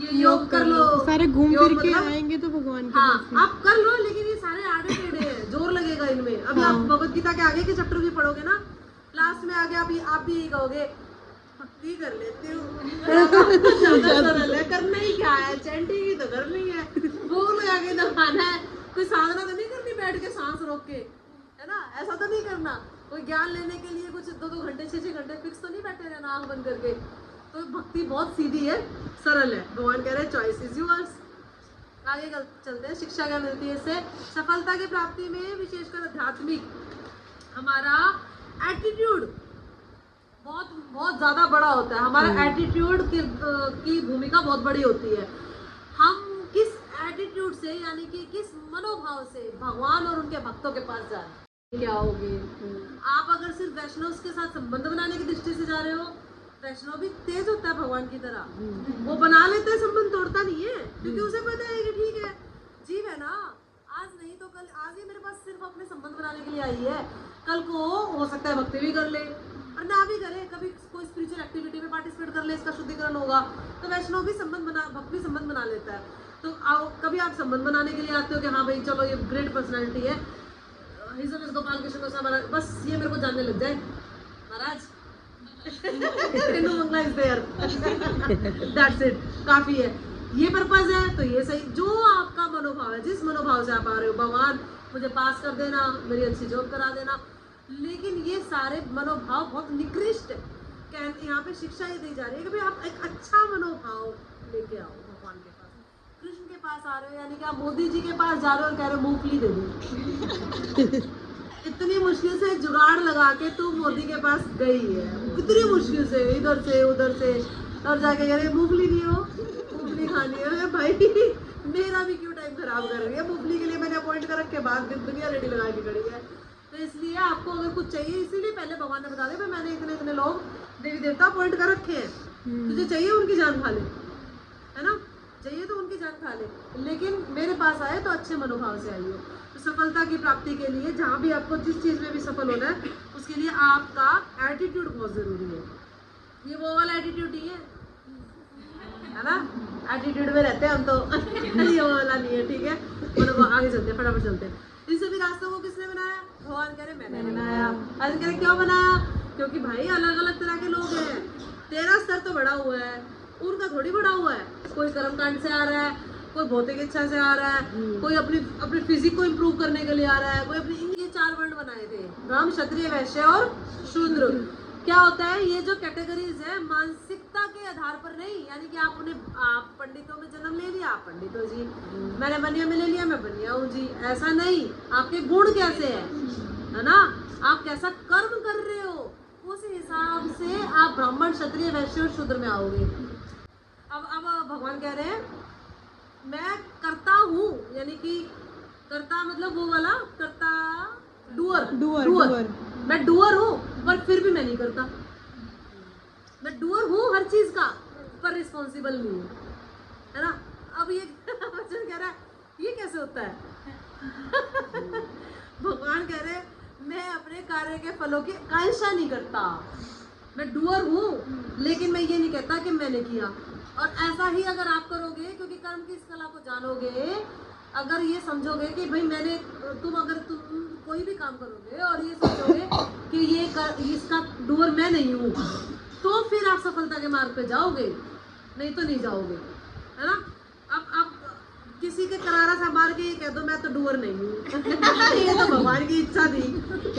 ये योग कर लो, सारे घूम योग फिर के मतलब, आएंगे तो भगवान के हाँ पास ही। आप कर लो, लेकिन ये सारे आड़े टेढ़े हैं, जोर लगेगा इनमें। अभी आप भगवत गीता के आगे के चैप्टर भी पढ़ोगे ना, लास्ट में आगे आप भी यही कहोगे भक्ति कर लेती हूँ सरल है, करना ही क्या है, चैंटिंग ही तो करनी है, भूल लगा के दबाना है, कोई साधना तो नहीं करनी बैठ के सांस रोक के, है ना, ऐसा तो नहीं करना। कोई ज्ञान लेने के लिए कुछ 2-2 घंटे 6-6 घंटे फिक्स तो नहीं बैठे रहना आंख बंद करके। तो भक्ति बहुत सीधी है, सरल है। भगवान कह रहे हैं चॉइस इज योर्स। आगे चलते हैं, शिक्षा क्या मिलती है इससे। सफलता की प्राप्ति में विशेषकर आध्यात्मिक हमारा एटीट्यूड बहुत बहुत ज्यादा बड़ा होता है। हमारा एटीट्यूड की भूमिका बहुत बड़ी होती है। हम किस एटीट्यूड से, यानी कि किस मनोभाव से भगवान और उनके भक्तों के पास जा रहे हैं, क्या होगे। आप अगर सिर्फ वैष्णव के साथ संबंध बनाने की दृष्टि से जा रहे हो, वैष्णव भी तेज होता है भगवान की तरह, वो बना लेता है, संबंध तोड़ता नहीं है, क्योंकि उसे पता है कि ठीक है जीव है ना, आज नहीं तो कल, आज ही मेरे पास सिर्फ अपने संबंध बनाने के लिए आई है, कल को हो सकता है भक्ति भी कर ले और ना भी करे, कभी कोई स्पिरिचुअल एक्टिविटी में पार्टिसिपेट कर ले, इसका शुद्धिकरण होगा। तो वैष्णव भी भक्त भी संबंध बना लेता है। तो कभी आप संबंध बनाने के लिए आते हो कि हाँ भाई चलो ये ग्रेट पर्सनैलिटी है, हिज ऑनर गोपाल कृष्ण गोस्वामी महाराज, बस ये मेरे को जानने लग जाए Maharaj Renu Mangala is there, that's it, काफी है, ये पर्पज है। तो ये सही, जो आपका मनोभाव है, जिस मनोभाव से आप आ रहे हो, भगवान मुझे पास कर देना, मेरी अच्छी जॉब करा देना, लेकिन ये सारे मनोभाव बहुत निकृष्ट है। यहाँ पे शिक्षा ये दी जा रही है कि भाई आप एक अच्छा मनोभाव लेके आओ भगवान के पास। कृष्ण के पास आ रहे हो, यानी कि आप मोदी जी के पास जा रहे हो और कह रहे हो मूंगफली दे दो इतनी मुश्किल से जुगाड़ लगा के तू मोदी के पास गई है, इतनी मुश्किल से इधर से उधर से, और जाके कह रहे मूंगफली नहीं हो, मूंगफली खानी है। भाई मेरा भी क्यों टाइम खराब कर रही है, मूंगफली के लिए मैंने अपॉइंट कर रखे, बाद दुनिया रेडी लगा के खड़ी है। तो इसलिए आपको अगर कुछ चाहिए, इसीलिए पहले भगवान ने बता दिया मैंने इतने इतने लोग देवी देवता अपॉइंट कर रखे हैं, तुझे चाहिए उनकी जान खा ले, है ना, चाहिए तो उनकी जान खा ले, लेकिन मेरे पास आए तो अच्छे मनोभाव से आइए। तो सफलता की प्राप्ति के लिए, जहाँ भी आपको जिस चीज़ में भी सफल होना है, उसके लिए आपका एटीट्यूड बहुत ज़रूरी है। ये वो वाला एटीट्यूड नहीं है ना, एटीट्यूड में रहते हैं हम तो ये वाला नहीं है, ठीक है। मतलब आगे चलते हैं, फटाफट चलते हैं। इन सभी रास्तों को किसने बनाया, भगवान कह रहे मैंने बनाया। आज कह रहे क्यों बनाया, क्योंकि भाई अलग अलग तरह के लोग हैं, तेरा स्तर तो बढ़ा हुआ है, उनका थोड़ी बढ़ा हुआ है। कोई कर्म कांड से आ रहा है, कोई भौतिक इच्छा से आ रहा है, कोई अपनी फिजिक को इम्प्रूव करने के लिए आ रहा है, कोई अपनी, ये 4 वर्ण बनाए थे, ब्राह्मण क्षत्रिय वैश्य और शूद्र। क्या होता है, ये जो कैटेगरीज है मानसिकता के आधार पर नहीं, यानी कि आप पंडितों में जन्म ले लिया, आप पंडित हो जी, मैंने बनिया में ले लिया, मैं बनिया हूँ जी, ऐसा नहीं। आपके गुण कैसे है, है ना, आप कैसा कर्म कर रहे हो उस हिसाब से आप ब्राह्मण, क्षत्रिय, वैश्य और शूद्र में आओगे। अब भगवान कह रहे हैं मैं करता हूँ, यानी कि करता मतलब वो वाला करता, डूअर। मैं डूअर हूँ पर फिर भी मैं नहीं करता। मैं डूअर हूँ हर चीज का पर रिस्पॉन्सिबल नहीं हूँ, है ना। अब ये वचन कह रहा है ये कैसे होता है? भगवान कह रहे मैं अपने कार्य के फलों की कांक्षा नहीं करता। मैं डूअर हूँ लेकिन मैं ये नहीं कहता कि मैंने किया। और ऐसा ही अगर आप करोगे, क्योंकि कर्म की इस कला को जानोगे, अगर ये समझोगे कि भाई मैंने, तुम कोई भी काम करोगे और ये सोचोगे कि इसका डूअर मैं नहीं हूँ, तो फिर आप सफलता के मार्ग पे जाओगे, नहीं तो नहीं जाओगे, है ना। अब किसी के करारा सा मार के ये कह दो मैं तो डूअर नहीं हूँ ये तो भगवान की इच्छा थी,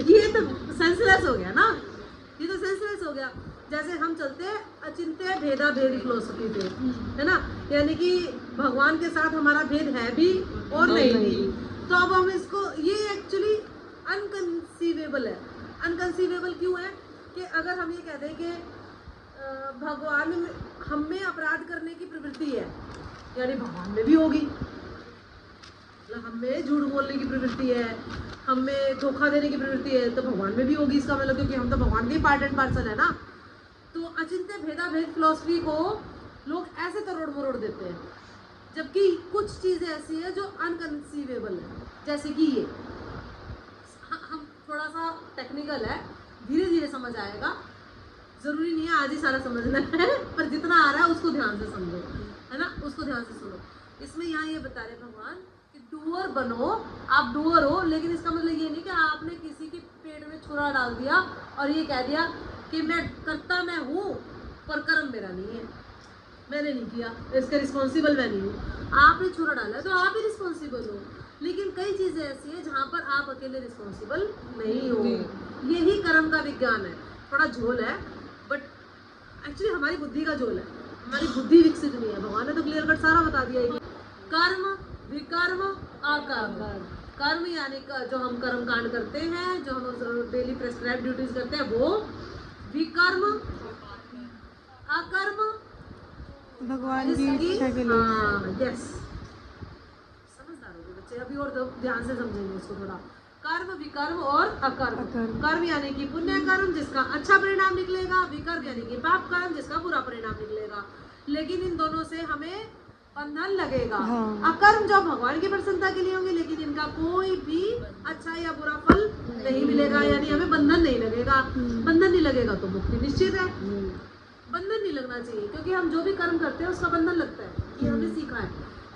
ये तो सेंसलेस हो गया ना, ये तो सेंसलेस हो गया। जैसे हम चलते हैं अचिंत्य भेदा भेदी फिलोसफी पे, है ना, यानी कि भगवान के साथ हमारा भेद है भी और नहीं भी। तो अब हम इसको, ये एक्चुअली अनकंसीवेबल है। अनकंसीवेबल क्यों है कि अगर हम ये कहते हैं कि भगवान में हम में अपराध करने की प्रवृत्ति है, यानी भगवान में भी होगी। मतलब हम में झूठ बोलने की प्रवृत्ति है, हम में धोखा देने की प्रवृत्ति है, तो भगवान में भी होगी इसका मतलब, क्योंकि हम तो भगवान के ही पार्ट एंड पार्सल है ना। तो अचिंत्य भेदा भेद फिलोसफी को लोग ऐसे तरोड़ मरोड़ देते हैं, जबकि कुछ चीज़ें ऐसी है जो अनकंसीवेबल है। जैसे कि ये हम थोड़ा सा टेक्निकल है, धीरे धीरे समझ आएगा, जरूरी नहीं है आज ही सारा समझना है, पर जितना आ रहा है उसको ध्यान से समझो, है ना, उसको ध्यान से सुनो। इसमें यहाँ ये बता रहे भगवान कि डूअर बनो, आप डूअर हो, लेकिन इसका मतलब ये नहीं कि आपने किसी के पेट में छुरा डाल दिया और ये कह दिया कि मैं करता मैं हूँ पर कर्म मेरा नहीं है, मैंने नहीं किया, इसका रिस्पॉन्सिबल मैं नहीं हूँ। आपने छुरा डाला तो आप ही रिस्पॉन्सिबल हो, लेकिन कई चीज़ें ऐसी हैं जहाँ पर आप अकेले रिस्पॉन्सिबल नहीं हो। यही कर्म का विज्ञान है। थोड़ा झोल है बट एक्चुअली हमारी बुद्धि का झोल है, हमारी बुद्धि विकसित नहीं है। भगवान ने तो क्लियर कट सारा बता दिया है कि कर्म, विकर्म, अकर्म। कर्म यानी जो हम कर्म कांड करते हैं, जो हम डेली प्रेस्क्राइब ड्यूटीज करते हैं वो, विकर्म, अकर्म भगवान की इच्छा के लिए। यस, समझदार हो गए बच्चे, अभी और ध्यान से समझेंगे इसको थोड़ा। कर्म, विकर्म और अकर्म। कर्म यानी कि पुण्य कर्म जिसका अच्छा परिणाम निकलेगा, विकर्म यानी कि पाप कर्म जिसका बुरा परिणाम निकलेगा। लेकिन इन दोनों से हमें बंधन लगेगा। अकर्म जो भगवान की प्रसन्नता के लिए होंगे, लेकिन इनका कोई भी अच्छा या बुरा फल नहीं मिलेगा, यानी हमें बंधन नहीं लगेगा। बंधन नहीं लगेगा तो मुक्ति निश्चित है। बंधन नहीं लगना चाहिए, क्योंकि हम जो भी कर्म करते हैं उसका बंधन लगता है। ये हमने सीखा है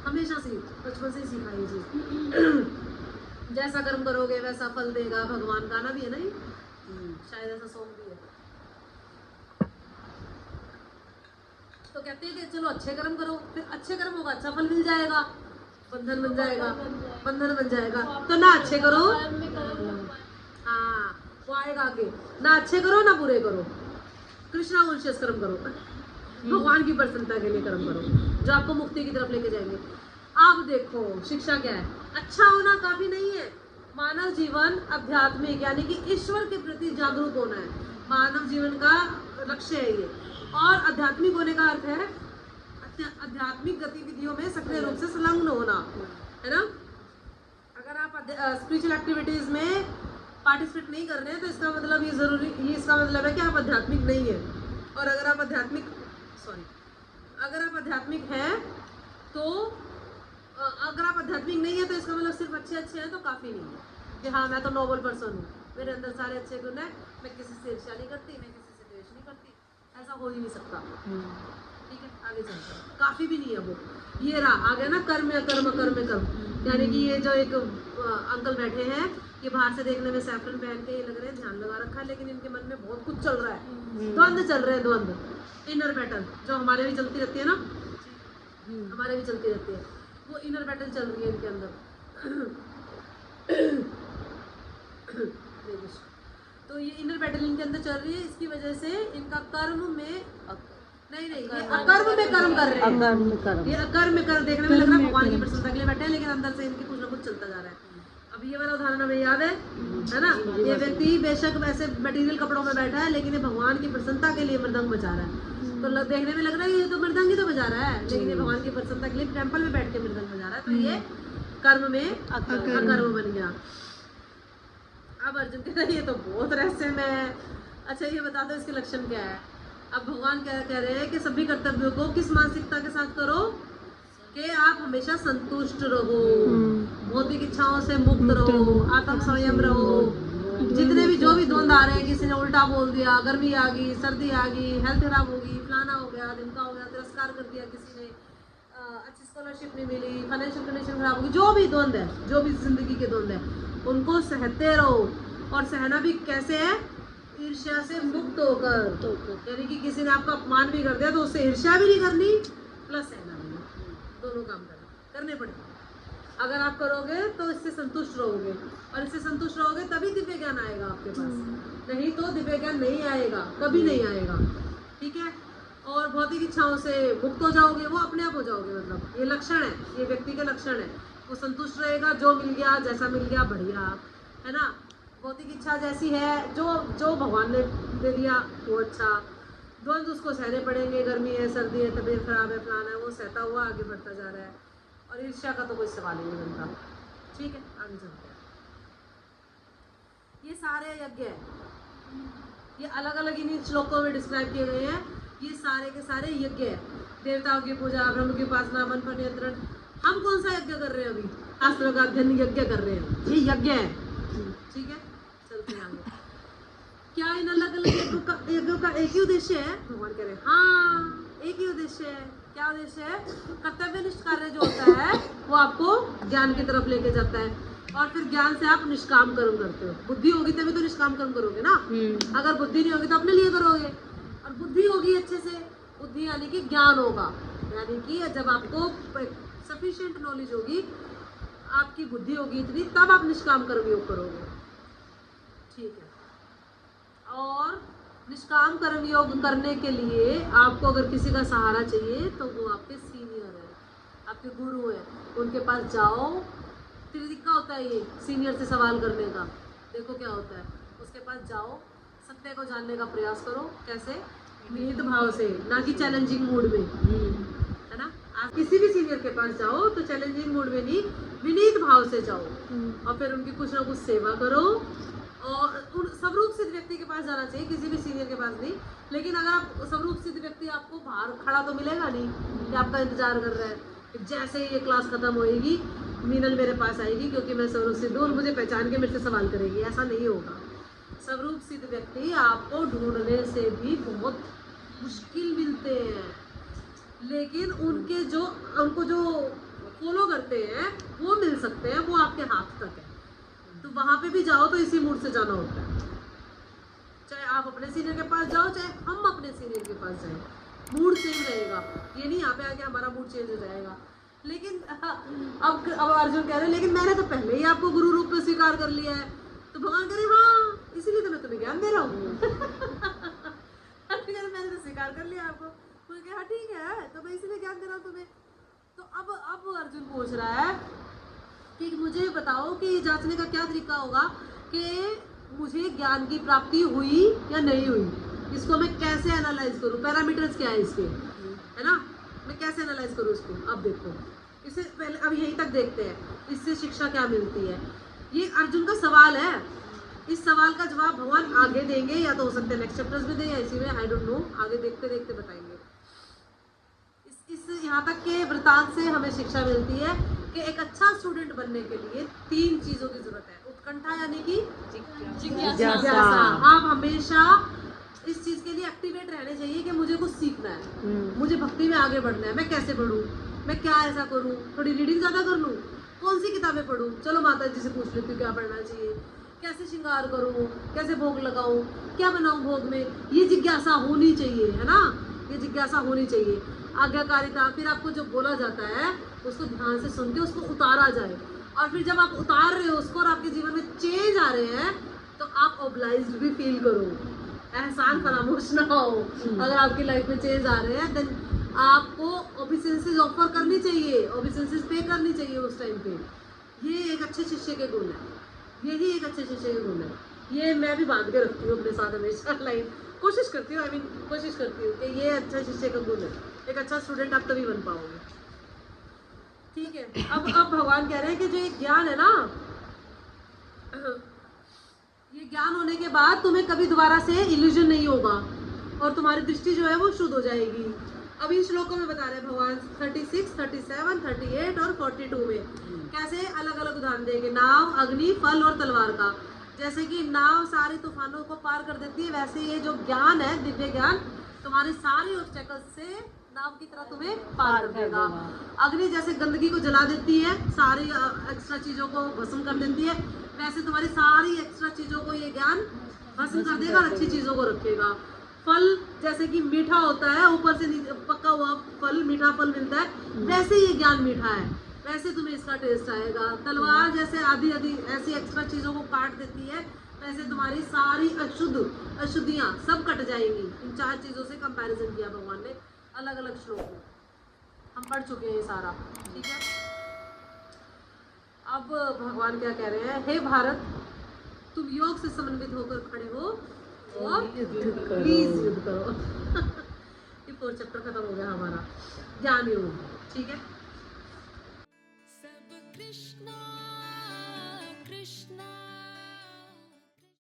हमेशा से, बचपन से ही सीखा है ये चीज। जैसा कर्म करोगे वैसा फल देगा भगवान, गाना भी है ना ये, शायद ऐसा सॉन्ग भी है। तो कहते हैं कि चलो अच्छे कर्म करो, फिर अच्छे कर्म होगा अच्छा फल मिल जाएगा, बंधन बन जाएगा, बंधन बन जाएगा। तो ना अच्छे करो, हाँ वो आएगा आगे, ना अच्छे करो ना बुरे करो, कृष्णा कॉन्शियस कर्म करो, भगवान की प्रसन्नता के लिए कर्म करो जो आपको मुक्ति की तरफ लेके जाएंगे। आप देखो शिक्षा क्या है, अच्छा होना काफी नहीं है, मानव जीवन आध्यात्मिक यानी कि ईश्वर के प्रति जागरूक होना है, मानव जीवन का लक्ष्य है ये। और आध्यात्मिक होने का अर्थ है आध्यात्मिक गतिविधियों में सक्रिय रूप से संलग्न होना, है ना। अगर आप स्पिरिचुअल एक्टिविटीज में पार्टिसिपेट नहीं कर रहे हैं तो इसका मतलब ये इसका मतलब है कि आप आध्यात्मिक नहीं है। और अगर आप आध्यात्मिक हैं तो अगर आप आध्यात्मिक नहीं है तो इसका मतलब सिर्फ अच्छे हैं तो काफ़ी नहीं है कि हाँ मैं तो नोबल पर्सन हूँ, मेरे अंदर सारे अच्छे गुण हैं, मैं किसी से ईर्ष्या नहीं करती, मैं किसी से द्वेष नहीं करती, ऐसा हो ही नहीं सकता। ठीक है, आगे चलते हैं। काफ़ी भी नहीं है वो। ये रहा आ गया ना कर्म कर्म कर्म कर्म, यानी कि ये जो एक अंकल बैठे हैं, ये बाहर से देखने में सैफरन पहन के ये लग रहे हैं ध्यान लगा रखा है, लेकिन इनके मन में बहुत कुछ चल रहा है, द्वंद्व चल रहे हैं, द्वंद्व, इनर बैटल जो हमारे भी चलती रहती है ना, हमारे भी चलती रहती है, वो इनर बैटल चल रही है इनके अंदर। तो ये इनर बैटल इनके अंदर चल रही है, इसकी वजह से इनका कर्म में नहीं ये अकर्म में कर्म कर रहे हैं, ये अकर्म में कर्म देखने में लग रहा है भगवान की प्रसन्नता के लिए बैठे हैं, लेकिन अंदर से इनके कुछ ना कुछ चलता जा रहा है। अभी ये वाला उदाहरण हमें याद है ना? ये व्यक्ति बेशक वैसे मटेरियल कपड़ों में बैठा है, लेकिन ये भगवान की प्रसन्नता के लिए मृदंग बजा रहा है। तो देखने में लग रहा है ये तो मृदंग ही तो बजा रहा है, लेकिन ये भगवान की प्रसन्नता के लिए टेम्पल में बैठ के मृदंग बजा रहा है। तो ये कर्म में अकर्म बन गया। अब अर्जुन कहता है ये तो बहुत रहस्यमय है। अच्छा ये बता दो इसके लक्षण क्या है? अब भगवान क्या कह रहे हैं कि सभी कर्तव्यों को किस मानसिकता के साथ करो कि आप हमेशा संतुष्ट रहो, भौतिक इच्छाओं से मुक्त रहो, आत्म संयम रहो। जितने भी जो भी द्वंद आ रहे हैं, किसी ने उल्टा बोल दिया, गर्मी आ गई, सर्दी आ गई, हेल्थ खराब होगी, फलाना हो गया, ढिमका हो गया, तिरस्कार कर दिया किसी ने, अच्छी स्कॉलरशिप नहीं मिली, फाइनेंशियल कंडीशन खराब होगी, जो भी द्वंद है, जो भी जिंदगी के द्वंद है, उनको सहते रहो। और सहना भी कैसे है? ईर्ष्या से मुक्त होकर। यानी कि किसी ने आपका अपमान भी कर दिया तो उससे ईर्ष्या भी नहीं करनी, प्लस सहना भी नहीं, दोनों काम करने पड़ेंगे। अगर आप करोगे तो इससे संतुष्ट रहोगे, और इससे संतुष्ट रहोगे तभी दिव्य ज्ञान आएगा आपके पास, नहीं तो दिव्य ज्ञान नहीं आएगा, कभी नहीं आएगा। ठीक है? और भौतिक इच्छाओं से मुक्त हो जाओगे, वो अपने आप हो जाओगे। मतलब ये लक्षण है, ये व्यक्ति के लक्षण है। वो संतुष्ट रहेगा, जो मिल गया, जैसा मिल गया, बढ़िया है ना। भौतिक इच्छा जैसी है, जो भगवान ने दे दिया वो अच्छा। द्वंद्व उसको सहने पड़ेंगे, गर्मी है, सर्दी है, तबीयत खराब है, फलाना है, वो सहता हुआ आगे बढ़ता जा रहा है। और ईर्ष्या का तो कोई सवाल ही नहीं बनता। ठीक है, आगे चलते हैं। ये सारे यज्ञ है, ये अलग अलग इन्हीं श्लोकों में डिस्क्राइब किए गए हैं। ये सारे के सारे यज्ञ है, देवताओं की पूजा, ब्रह्म की उपासना, मन पर नियंत्रण। हम कौन सा यज्ञ कर रहे हैं? अभी शास्त्रों का अध्ययन यज्ञ कर रहे हैं, ये यज्ञ है। ठीक है, चलते हैं आगे। क्या इन अलग अलग यज्ञों का एक ही उद्देश्य है? भगवान कह रहे हैं हाँ, एक ही उद्देश्य है। क्या उद्देश्य है? कर्तव्यनिष्ठ कार्य जो होता है वो आपको ज्ञान की तरफ लेके जाता है, और फिर ज्ञान से आप निष्काम कर्म करते हो। बुद्धि होगी तभी तो निष्काम कर्म करोगे ना। अगर बुद्धि नहीं होगी तो अपने लिए करोगे, और बुद्धि होगी अच्छे से। बुद्धि यानी कि ज्ञान होगा, यानी कि जब आपको सफिशिएंट नॉलेज होगी, आपकी बुद्धि होगी इतनी, तब आप निष्काम कर्म योग करोगे। ठीक है। और निष्काम कर्म योग करने के लिए आपको अगर किसी का सहारा चाहिए तो वो आपके सीनियर है, आपके गुरु है, उनके पास जाओ। तरीका होता है ये सीनियर से सवाल करने का। देखो क्या होता है, उसके पास जाओ, सत्य को जानने का प्रयास करो। कैसे? विनीत भाव से, ना कि चैलेंजिंग मूड में, है ना। आप किसी भी सीनियर के पास जाओ तो चैलेंजिंग मूड में नहीं, विनीत भाव से जाओ, और फिर उनकी कुछ ना कुछ सेवा करो। और स्वरूप सिद्ध व्यक्ति के पास जाना चाहिए, किसी भी सीनियर के पास नहीं। लेकिन अगर आप स्वरूप सिद्ध व्यक्ति, आपको बाहर खड़ा तो मिलेगा नहीं कि आपका इंतजार कर रहा है कि जैसे ही ये क्लास खत्म होएगी मीनल मेरे पास आएगी क्योंकि मैं स्वरूप सिद्ध हूँ, मुझे पहचान के मेरे से सवाल करेगी। ऐसा नहीं होगा। स्वरूप सिद्ध व्यक्ति आपको ढूंढने से भी बहुत मुश्किल मिलते हैं, लेकिन उनको जो फॉलो करते हैं वो मिल सकते हैं, वो आपके हाथ तक है। तो वहां पे भी जाओ तो इसी मूड से जाना होता है। चाहे आप अपने सीनियर के पास जाओ, चाहे हम अपने सीनियर के पास जाएं, मूड सेम रहेगा। ये नहीं यहाँ पे आके हमारा मूड चेंज हो जाएगा। लेकिन अब अर्जुन कह रहे हैं लेकिन मैंने तो पहले ही आपको गुरु रूप में स्वीकार कर लिया है। तो भगवान कह रहे हाँ, इसीलिए तो मैं तुम्हें ज्ञान दे रहा हूँ। मैंने तो स्वीकार कर लिया आपको। कोई कहा ठीक है, तो मैं इसीलिए ज्ञान दे रहा हूँ तुम्हें। तो अब अर्जुन पूछ रहा है कि मुझे बताओ कि जांचने का क्या तरीका होगा कि मुझे ज्ञान की प्राप्ति हुई या नहीं हुई। इसको मैं कैसे एनालाइज करूँ? पैरामीटर्स क्या है इसके, है ना। मैं कैसे एनालाइज करूँ इसको? अब देखो, इससे पहले अब यहीं तक देखते हैं, इससे शिक्षा क्या मिलती है। ये अर्जुन का सवाल है। इस सवाल का जवाब भगवान आगे देंगे, या तो हो सकता है नेक्स्ट चैप्टर्स में दें या इसी में, आई डोंट नो। आगे देखते देखते बताएंगे। इस यहाँ तक के वृतांत से हमें शिक्षा मिलती है कि एक अच्छा स्टूडेंट बनने के लिए 3 चीजों की जरूरत है। उत्कंठा यानी कि जिज्ञासा। आप हमेशा इस चीज के लिए एक्टिवेट रहने चाहिए कि मुझे कुछ सीखना है, मुझे भक्ति में आगे बढ़ना है। मैं कैसे बढ़ूँ, मैं क्या ऐसा करूँ, थोड़ी रीडिंग ज्यादा कर लूँ, कौन सी किताबें पढ़ूँ, चलो माता जी से पूछ लेती हूँ क्या पढ़ना चाहिए, कैसे श्रृंगार करूँ, कैसे भोग लगाऊँ, क्या बनाऊँ भोग में। ये जिज्ञासा होनी चाहिए, है ना। ये जिज्ञासा होनी चाहिए। आज्ञाकारिता, फिर आपको जो बोला जाता है उसको ध्यान से सुन के उसको उतारा जाए। और फिर जब आप उतार रहे हो उसको और आपके जीवन में चेंज आ रहे हैं तो आप ऑब्लाइज्ड भी फील करो, एहसान फरामोश ना हो। अगर आपकी लाइफ में चेंज आ रहे हैं देन आपको ओबिसेंसेस ऑफर करनी चाहिए, ओबिसेंसेस पे करनी चाहिए उस टाइम पे। ये एक अच्छे शिष्य के गुण है, यही एक अच्छे शिष्य के गुण है। ये मैं भी बांध के रखती हूँ अपने साथ हमेशा लाइन, कोशिश करती हूँ, कोशिश करती हूँ कि ये अच्छा शिष्य का गुण है। एक अच्छा स्टूडेंट आप तभी बन पाओगे। ठीक है, अब भगवान कह रहे हैं कि जो ये ज्ञान है ना, ये ज्ञान होने के बाद तुम्हें कभी दोबारा से इल्यूजन नहीं होगा और तुम्हारी दृष्टि जो है वो शुद्ध हो जाएगी। अब इन श्लोकों में बता रहे हैं भगवान 36, 37, 38 और 42 में कैसे अलग अलग उदाहरण देंगे नाव, अग्नि, फल और तलवार का। जैसे कि नाव सारे तूफानों को पार कर देती है, वैसे ये जो ज्ञान है, दिव्य ज्ञान, तुम्हारे सारे ऑब्स्टेकल्स से नाव की तरह तुम्हें पार कर देगा। अग्नि जैसे गंदगी को जला देती है, सारी एक्स्ट्रा चीजों को भस्म कर देती है, वैसे तुम्हारी सारी एक्स्ट्रा चीजों को ये ज्ञान भस्म कर देगा और अच्छी चीजों को रखेगा। फल जैसे कि मीठा होता है, ऊपर से पका हुआ फल, मीठा फल मिलता है, वैसे ये ज्ञान मीठा है, वैसे तुम्हें इसका टेस्ट आएगा। तलवार जैसे आधी आधी ऐसी एक्स्ट्रा चीजों को काट देती है, वैसे तुम्हारी सारी अशुद्धियां सब कट जाएंगी। इन 4 चीजों से कंपैरिजन किया भगवान ने अलग अलग श्लोक में, हम पढ़ चुके हैं ये सारा। ठीक है, अब भगवान क्या कह रहे हैं, हे भारत, तुम योग से समन्वित होकर खड़े हो और प्लीज युद्ध करो। ये 4 चैप्टर खत्म हो गया हमारा ज्ञान योग। ठीक है, सब कृष्णा